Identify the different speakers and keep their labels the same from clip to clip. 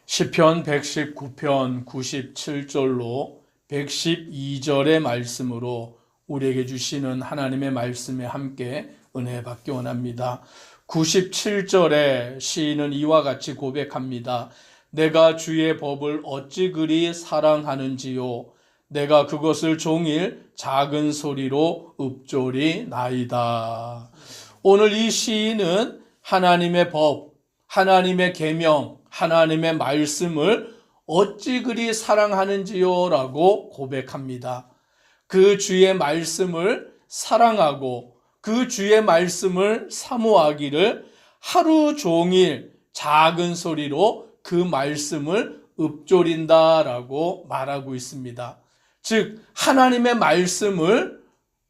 Speaker 1: 시편 119편 97절로 112절의 말씀으로 우리에게 주시는 하나님의 말씀에 함께 은혜 받기 원합니다. 97절에 시인은 이와 같이 고백합니다. 내가 주의 법을 어찌 그리 사랑하는지요. 내가 그것을 종일 작은 소리로 읊조리나이다. 오늘 이 시인은 하나님의 법, 하나님의 계명, 하나님의 말씀을 어찌 그리 사랑하는지요 라고 고백합니다. 그 주의 말씀을 사랑하고 그 주의 말씀을 사모하기를 하루 종일 작은 소리로 그 말씀을 읊조린다라고 말하고 있습니다. 즉 하나님의 말씀을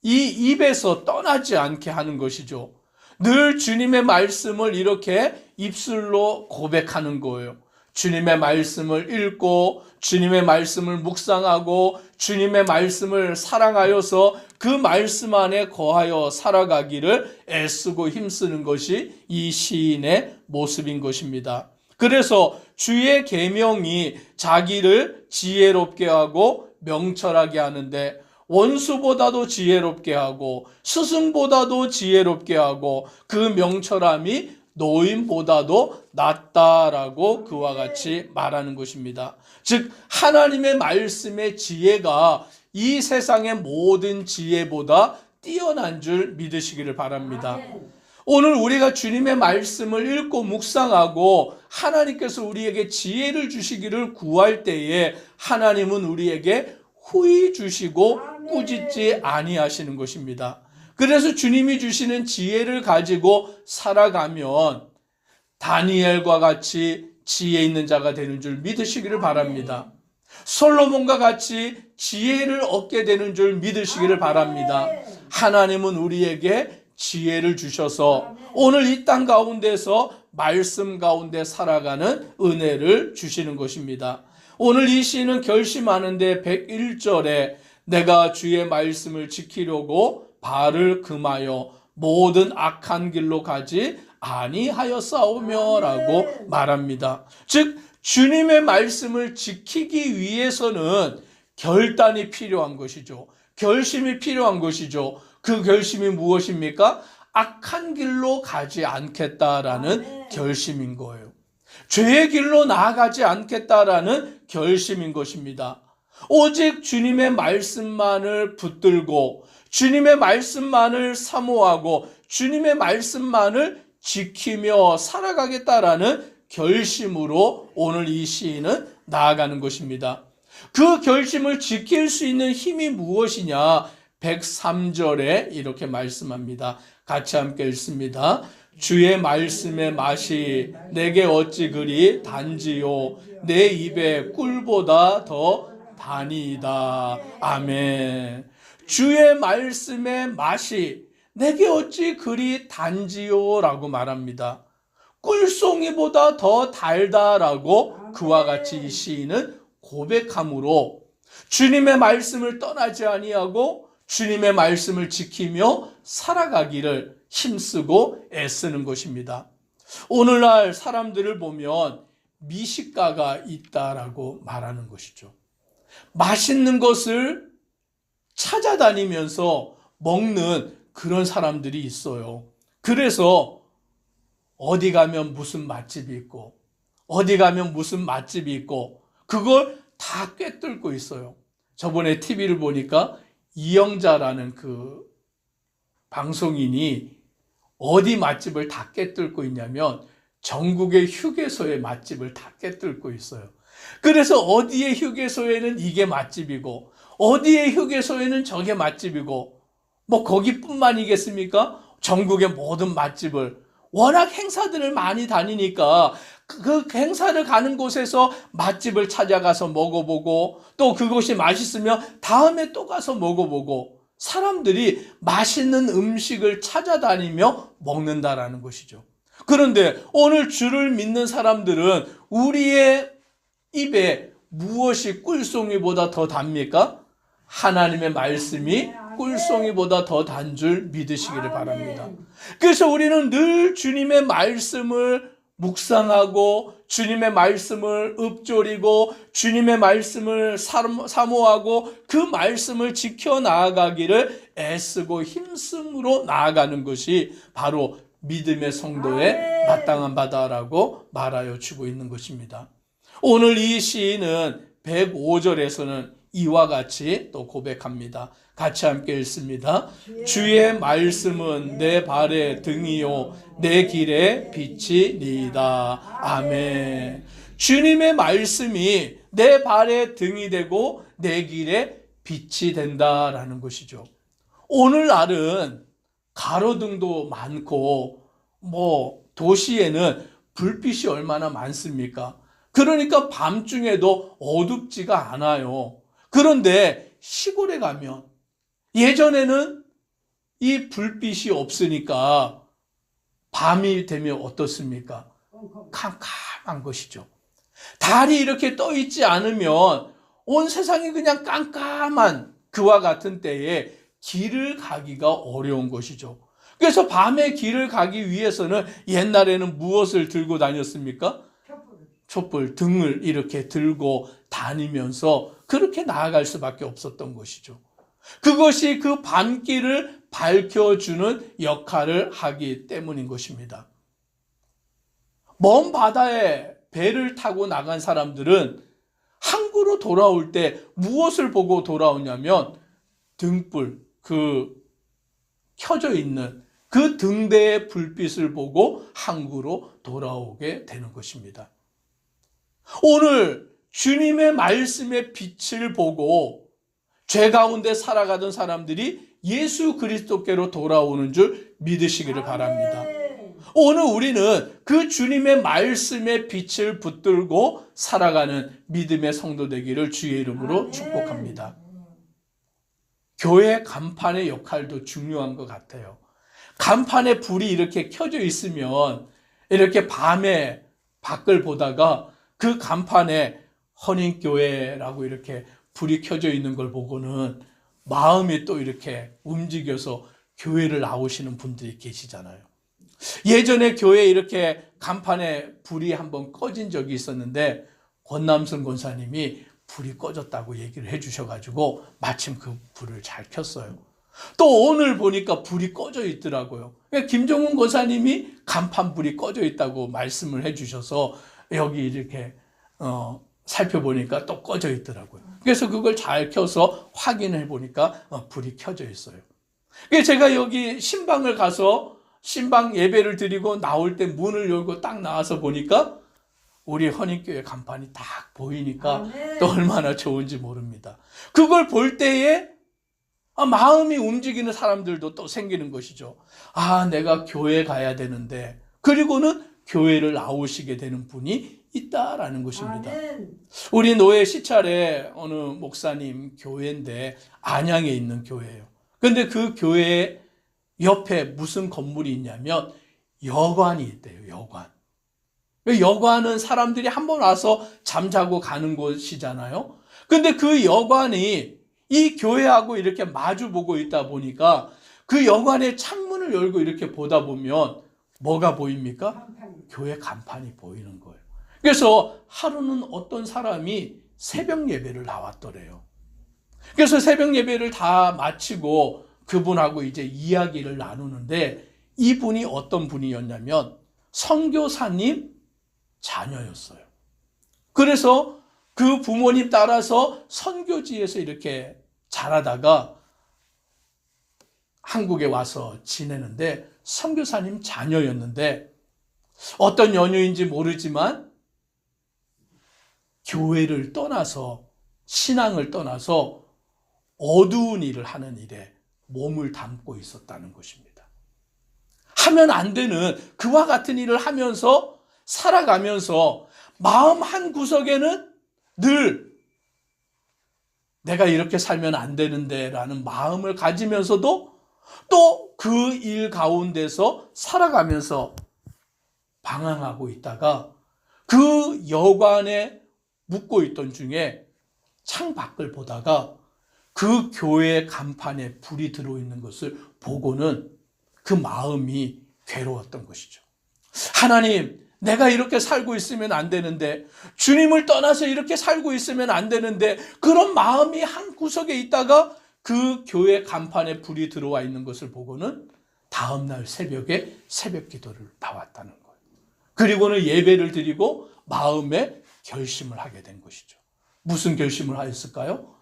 Speaker 1: 이 입에서 떠나지 않게 하는 것이죠. 늘 주님의 말씀을 이렇게 입술로 고백하는 거예요. 주님의 말씀을 읽고 주님의 말씀을 묵상하고 주님의 말씀을 사랑하여서 그 말씀 안에 거하여 살아가기를 애쓰고 힘쓰는 것이 이 시인의 모습인 것입니다. 그래서 주의 계명이 자기를 지혜롭게 하고 명철하게 하는데 원수보다도 지혜롭게 하고 스승보다도 지혜롭게 하고 그 명철함이 노인보다도 낫다라고 그와 같이 말하는 것입니다. 즉 하나님의 말씀의 지혜가 이 세상의 모든 지혜보다 뛰어난 줄 믿으시기를 바랍니다. 오늘 우리가 주님의 말씀을 읽고 묵상하고 하나님께서 우리에게 지혜를 주시기를 구할 때에 하나님은 우리에게 후히 주시고 꾸짖지 아니하시는 것입니다. 그래서 주님이 주시는 지혜를 가지고 살아가면 다니엘과 같이 지혜 있는 자가 되는 줄 믿으시기를 바랍니다. 솔로몬과 같이 지혜를 얻게 되는 줄 믿으시기를 바랍니다. 하나님은 우리에게 지혜를 주셔서 오늘 이 땅 가운데서 말씀 가운데 살아가는 은혜를 주시는 것입니다. 오늘 이 시는 결심하는데 101절에 내가 주의 말씀을 지키려고 발을 금하여 모든 악한 길로 가지 아니하였사오며 라고 말합니다. 즉 주님의 말씀을 지키기 위해서는 결단이 필요한 것이죠. 결심이 필요한 것이죠. 그 결심이 무엇입니까? 악한 길로 가지 않겠다라는 결심인 거예요. 죄의 길로 나아가지 않겠다라는 결심인 것입니다. 오직 주님의 말씀만을 붙들고 주님의 말씀만을 사모하고 주님의 말씀만을 지키며 살아가겠다라는 결심으로 오늘 이 시인은 나아가는 것입니다. 그 결심을 지킬 수 있는 힘이 무엇이냐? 103절에 이렇게 말씀합니다. 같이 함께 읽습니다. 주의 말씀의 맛이 내게 어찌 그리 단지요 내 입에 꿀보다 더 다니이다. 아멘. 주의 말씀의 맛이 내게 어찌 그리 단지요 라고 말합니다. 꿀송이보다 더 달다라고 그와 같이 이 시인은 고백함으로 주님의 말씀을 떠나지 아니하고 주님의 말씀을 지키며 살아가기를 힘쓰고 애쓰는 것입니다. 오늘날 사람들을 보면 미식가가 있다라고 말하는 것이죠. 맛있는 것을 찾아다니면서 먹는 그런 사람들이 있어요. 그래서 어디 가면 무슨 맛집이 있고 어디 가면 무슨 맛집이 있고 그걸 다 꿰뚫고 있어요. 저번에 TV를 보니까 이영자라는 그 방송인이 어디 맛집을 다 꿰뚫고 있냐면 전국의 휴게소의 맛집을 다 꿰뚫고 있어요. 그래서 어디의 휴게소에는 이게 맛집이고 어디의 휴게소에는 저게 맛집이고 뭐 거기뿐만이겠습니까? 전국의 모든 맛집을 워낙 행사들을 많이 다니니까 그 행사를 가는 곳에서 맛집을 찾아가서 먹어보고 또 그곳이 맛있으면 다음에 또 가서 먹어보고 사람들이 맛있는 음식을 찾아다니며 먹는다라는 것이죠. 그런데 오늘 주를 믿는 사람들은 우리의 입에 무엇이 꿀송이보다 더 답니까? 하나님의 말씀이 꿀송이보다 더 단 줄 믿으시기를 바랍니다. 그래서 우리는 늘 주님의 말씀을 묵상하고 주님의 말씀을 읊조리고 주님의 말씀을 사모하고 그 말씀을 지켜 나아가기를 애쓰고 힘쓰므로 나아가는 것이 바로 믿음의 성도의 마땅한 바다라고 말하여 주고 있는 것입니다. 오늘 이 시인은 105절에서는 이와 같이 또 고백합니다. 같이 함께 읽습니다. 주의 말씀은 내 발의 등이요 내 길의 빛이니이다. 아멘. 주님의 말씀이 내 발의 등이 되고 내 길의 빛이 된다라는 것이죠. 오늘날은 가로등도 많고 도시에는 불빛이 얼마나 많습니까? 그러니까 밤중에도 어둡지가 않아요. 그런데 시골에 가면 예전에는 이 불빛이 없으니까 밤이 되면 어떻습니까? 캄캄한 것이죠. 달이 이렇게 떠 있지 않으면 온 세상이 그냥 깜깜한 그와 같은 때에 길을 가기가 어려운 것이죠. 그래서 밤에 길을 가기 위해서는 옛날에는 무엇을 들고 다녔습니까? 촛불, 등을 이렇게 들고 다니면서 그렇게 나아갈 수밖에 없었던 것이죠. 그것이 그 밤길을 밝혀주는 역할을 하기 때문인 것입니다. 먼 바다에 배를 타고 나간 사람들은 항구로 돌아올 때 무엇을 보고 돌아오냐면 등불, 그 켜져 있는 그 등대의 불빛을 보고 항구로 돌아오게 되는 것입니다. 오늘 주님의 말씀의 빛을 보고 죄 가운데 살아가던 사람들이 예수 그리스도께로 돌아오는 줄 믿으시기를 바랍니다. 오늘 우리는 그 주님의 말씀의 빛을 붙들고 살아가는 믿음의 성도 되기를 주의 이름으로 축복합니다. 교회 간판의 역할도 중요한 것 같아요. 간판에 불이 이렇게 켜져 있으면 이렇게 밤에 밖을 보다가 그 간판에 헌인교회라고 이렇게 불이 켜져 있는 걸 보고는 마음이 또 이렇게 움직여서 교회를 나오시는 분들이 계시잖아요. 예전에 교회에 이렇게 간판에 불이 한번 꺼진 적이 있었는데 권남순 권사님이 불이 꺼졌다고 얘기를 해주셔가지고 마침 그 불을 잘 켰어요. 또 오늘 보니까 불이 꺼져 있더라고요. 김종훈 권사님이 간판 불이 꺼져 있다고 말씀을 해주셔서 여기 이렇게 살펴보니까 또 꺼져 있더라고요. 그래서 그걸 잘 켜서 확인해 보니까 불이 켜져 있어요. 그래서 제가 여기 신방을 가서 신방 예배를 드리고 나올 때 문을 열고 딱 나와서 보니까 우리 헌인교회 간판이 딱 보이니까 또 얼마나 좋은지 모릅니다. 그걸 볼 때에 마음이 움직이는 사람들도 또 생기는 것이죠. 내가 교회 가야 되는데, 그리고는 교회를 나오시게 되는 분이 있다라는 것입니다. 우리 노예 시찰에 어느 목사님 교회인데 안양에 있는 교회예요. 근데 그 교회 옆에 무슨 건물이 있냐면 여관이 있대요. 여관. 여관은 사람들이 한번 와서 잠자고 가는 곳이잖아요. 근데 그 여관이 이 교회하고 이렇게 마주보고 있다 보니까 그 여관의 창문을 열고 이렇게 보다 보면 뭐가 보입니까? 교회 간판이 보이는 거예요. 그래서 하루는 어떤 사람이 새벽 예배를 나왔더래요. 그래서 새벽 예배를 다 마치고 그분하고 이제 이야기를 나누는데 이분이 어떤 분이었냐면 선교사님 자녀였어요. 그래서 그 부모님 따라서 선교지에서 이렇게 자라다가 한국에 와서 지내는데 선교사님 자녀였는데 어떤 연유인지 모르지만 교회를 떠나서 신앙을 떠나서 어두운 일을 하는 일에 몸을 담고 있었다는 것입니다. 하면 안 되는 그와 같은 일을 하면서 살아가면서 마음 한 구석에는 늘 내가 이렇게 살면 안 되는데 라는 마음을 가지면서도 또 그 일 가운데서 살아가면서 방황하고 있다가 그 여관에 묵고 있던 중에 창 밖을 보다가 그 교회 간판에 불이 들어있는 것을 보고는 그 마음이 괴로웠던 것이죠. 하나님, 내가 이렇게 살고 있으면 안 되는데, 주님을 떠나서 이렇게 살고 있으면 안 되는데, 그런 마음이 한 구석에 있다가 그 교회 간판에 불이 들어와 있는 것을 보고는 다음날 새벽에 새벽 기도를 나왔다는 거예요. 그리고는 예배를 드리고 마음에 결심을 하게 된 것이죠. 무슨 결심을 하였을까요?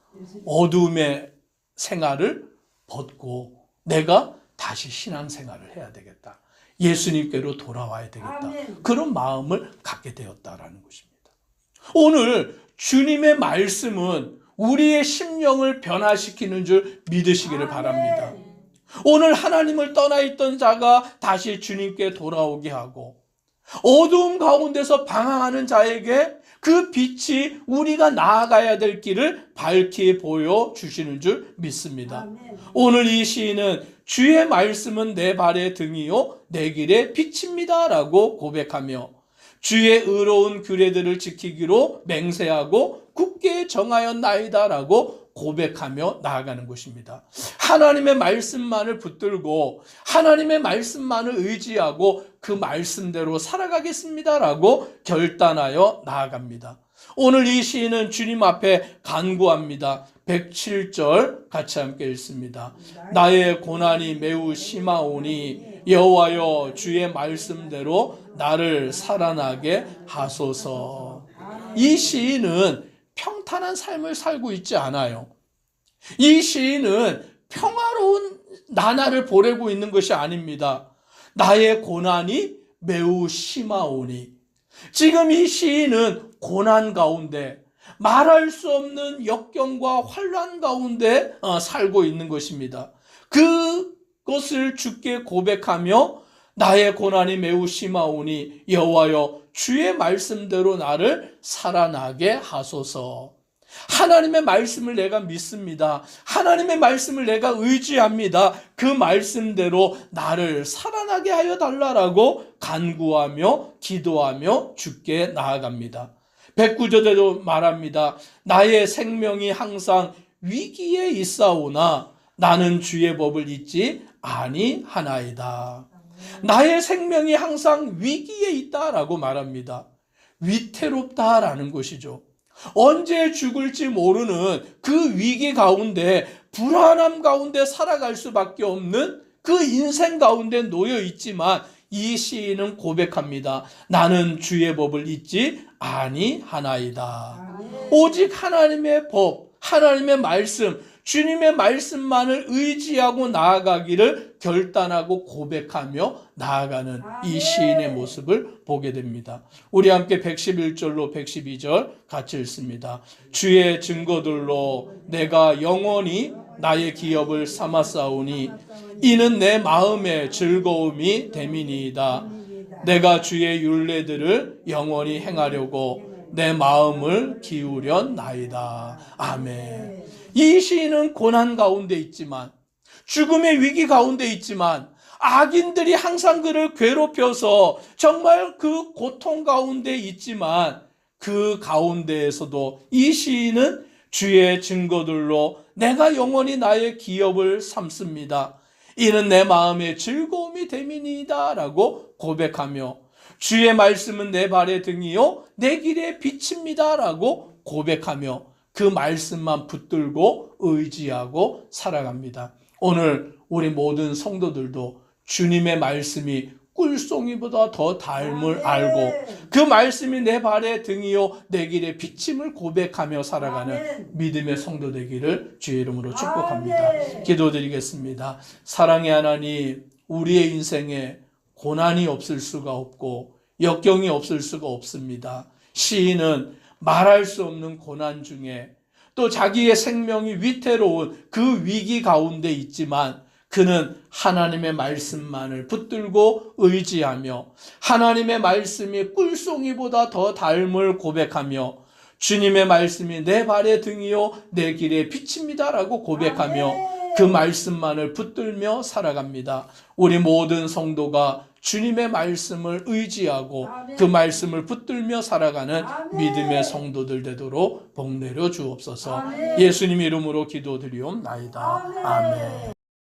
Speaker 1: 어둠의 생활을 벗고 내가 다시 신앙생활을 해야 되겠다. 예수님께로 돌아와야 되겠다.
Speaker 2: 아멘.
Speaker 1: 그런 마음을 갖게 되었다라는 것입니다. 오늘 주님의 말씀은 우리의 심령을 변화시키는 줄 믿으시기를 바랍니다. 오늘 하나님을 떠나 있던 자가 다시 주님께 돌아오게 하고, 어두움 가운데서 방황하는 자에게 그 빛이 우리가 나아가야 될 길을 밝히 보여주시는 줄 믿습니다.
Speaker 2: 아멘.
Speaker 1: 오늘 이 시인은 주의 말씀은 내 발의 등이요 내 길의 빛입니다 라고 고백하며 주의 의로운 규례들을 지키기로 맹세하고 굳게 정하였나이다 라고 고백하며 나아가는 것입니다. 하나님의 말씀만을 붙들고 하나님의 말씀만을 의지하고 그 말씀대로 살아가겠습니다 라고 결단하여 나아갑니다. 오늘 이 시인은 주님 앞에 간구합니다. 107절 같이 함께 읽습니다. 나의 고난이 매우 심하오니 여호와여 주의 말씀대로 나를 살아나게 하소서. 이 시인은 평탄한 삶을 살고 있지 않아요. 이 시인은 평화로운 나날을 보내고 있는 것이 아닙니다. 나의 고난이 매우 심하오니. 지금 이 시인은 고난 가운데, 말할 수 없는 역경과 환난 가운데 살고 있는 것입니다. 그것을 주께 고백하며 나의 고난이 매우 심하오니 여호와여 주의 말씀대로 나를 살아나게 하소서. 하나님의 말씀을 내가 믿습니다. 하나님의 말씀을 내가 의지합니다. 그 말씀대로 나를 살아나게 하여 달라라고 간구하며 기도하며 주께 나아갑니다. 109절에도 말합니다. 나의 생명이 항상 위기에 있사오나 나는 주의 법을 잊지 아니하나이다. 나의 생명이 항상 위기에 있다라고 말합니다. 위태롭다라는 것이죠. 언제 죽을지 모르는 그 위기 가운데, 불안함 가운데 살아갈 수밖에 없는 그 인생 가운데 놓여 있지만 이 시인은 고백합니다. 나는 주의 법을 잊지 아니하나이다. 오직 하나님의 법, 하나님의 말씀, 주님의 말씀만을 의지하고 나아가기를 결단하고 고백하며 나아가는 이 시인의 모습을 보게 됩니다. 우리 함께 111절로 112절 같이 읽습니다. 주의 증거들로 내가 영원히 나의 기업을 삼았사오니 이는 내 마음의 즐거움이 됨이니이다. 내가 주의 율례들을 영원히 행하려고 내 마음을 기울였나이다. 아멘. 이 시인은 고난 가운데 있지만, 죽음의 위기 가운데 있지만, 악인들이 항상 그를 괴롭혀서 정말 그 고통 가운데 있지만, 그 가운데에서도 이 시인은 주의 증거들로 내가 영원히 나의 기업을 삼습니다. 이는 내 마음의 즐거움이 됨이니이다 라고 고백하며 주의 말씀은 내 발의 등이요 내 길의 빛입니다 라고 고백하며 그 말씀만 붙들고 의지하고 살아갑니다. 오늘 우리 모든 성도들도 주님의 말씀이 꿀송이보다 더 닮을 알고 그 말씀이 내 발의 등이요 내 길의 빛임을 고백하며 살아가는 믿음의 성도 되기를 주의 이름으로 축복합니다. 기도드리겠습니다. 사랑의 하나님, 우리의 인생에 고난이 없을 수가 없고 역경이 없을 수가 없습니다. 시인은 말할 수 없는 고난 중에 또 자기의 생명이 위태로운 그 위기 가운데 있지만 그는 하나님의 말씀만을 붙들고 의지하며 하나님의 말씀이 꿀송이보다 더 닮을 고백하며 주님의 말씀이 내 발의 등이요 내 길의 빛입니다 라고 고백하며 그 말씀만을 붙들며 살아갑니다. 우리 모든 성도가 주님의 말씀을 의지하고 그 말씀을 붙들며 살아가는 믿음의 성도들 되도록 복 내려 주옵소서. 예수님 이름으로 기도드리옵나이다. 아멘.